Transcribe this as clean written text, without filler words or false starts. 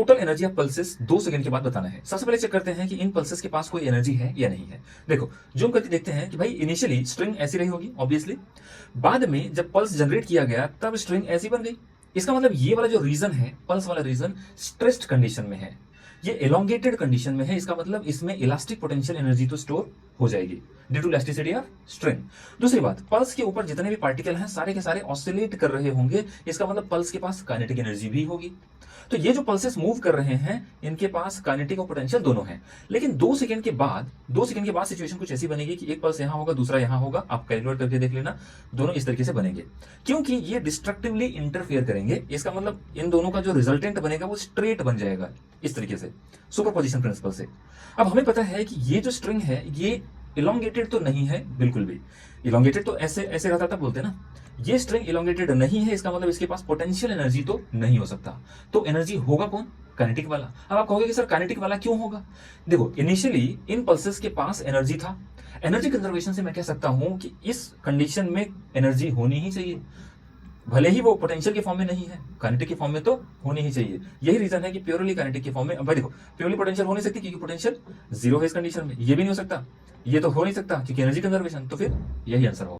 Total energy of pulses 2 second के बाद बताना है। सबसे पहले चेक करते हैं कि इन पल्सेस के पास कोई एनर्जी है या नहीं है। देखो जूम करके देखते हैं कि भाई इनिशियली स्ट्रिंग ऐसी रही होगी ऑब्वियसली, बाद में जब पल्स जनरेट किया गया तब स्ट्रिंग ऐसी बन गई। इसका मतलब ये वाला जो रीजन है, पल्स वाला रीजन, स्ट्रेस्ड कंडीशन में है, ये एलोंगेटेड कंडीशन में है। इसका मतलब इसमें इलास्टिक पोटेंशियल एनर्जी तो स्टोर हो जाएगी due to elasticity of string. दूसरी बात, पल्स के ऊपर जितने भी पार्टिकल हैं सारे के सारे ऑसिलेट कर रहे होंगे, इसका मतलब पल्स के पास काइनेटिक एनर्जी भी होगी। तो ये जो पल्सेस मूव कर रहे हैं इनके पास काइनेटिक और पोटेंशियल दोनों है। लेकिन 2 सेकंड के बाद सिचुएशन कुछ ऐसी बनेगी कि एक पल्स यहां होगा, दूसरा यहां होगा। आप कैलकुलेट करके देख लेना, दोनों इस तरीके से बनेंगे क्योंकि ये डिस्ट्रक्टिवली इंटरफेयर करेंगे। इसका मतलब इन दोनों का जो रिजल्टेंट बनेगा वो स्ट्रेट बन जाएगा इस तरीके से, सुपरपोजिशन प्रिंसिपल से। अब हमें पता है कि ये जो स्ट्रिंग है ये इलोंगेटेड तो नहीं है बिल्कुल भी। इलोंगेटेड तो ऐसे ऐसे रहता था बोलते ना, ये स्ट्रिंग इलोंगेटेड नहीं है, इसका मतलब इसके पास पोटेंशियल एनर्जी तो नहीं हो सकता। तो एनर्जी होगा कौन? काइनेटिक वाला। अब आप कहोगे कि सर काइनेटिक वाला क्यों होगा? देखो इनिशियली इन पल्सेस के पास एनर्जी था। एनर्जी कंजर्वेशन से मैं कह सकता हूं कि इस कंडीशन में एनर्जी होनी ही चाहिए, भले ही वो पोटेंशियल के फॉर्म में नहीं है, काइनेटिक के फॉर्म में तो होनी ही चाहिए। यही रीजन है कि प्योरली काइनेटिक के फॉर्म में। अब भाई देखो प्योरली पोटेंशियल हो नहीं सकती क्योंकि पोटेंशियल जीरो है इस कंडीशन में, ये भी नहीं हो सकता, ये तो हो नहीं सकता क्योंकि एनर्जी कंजर्वेशन। तो फिर यही आंसर होगा।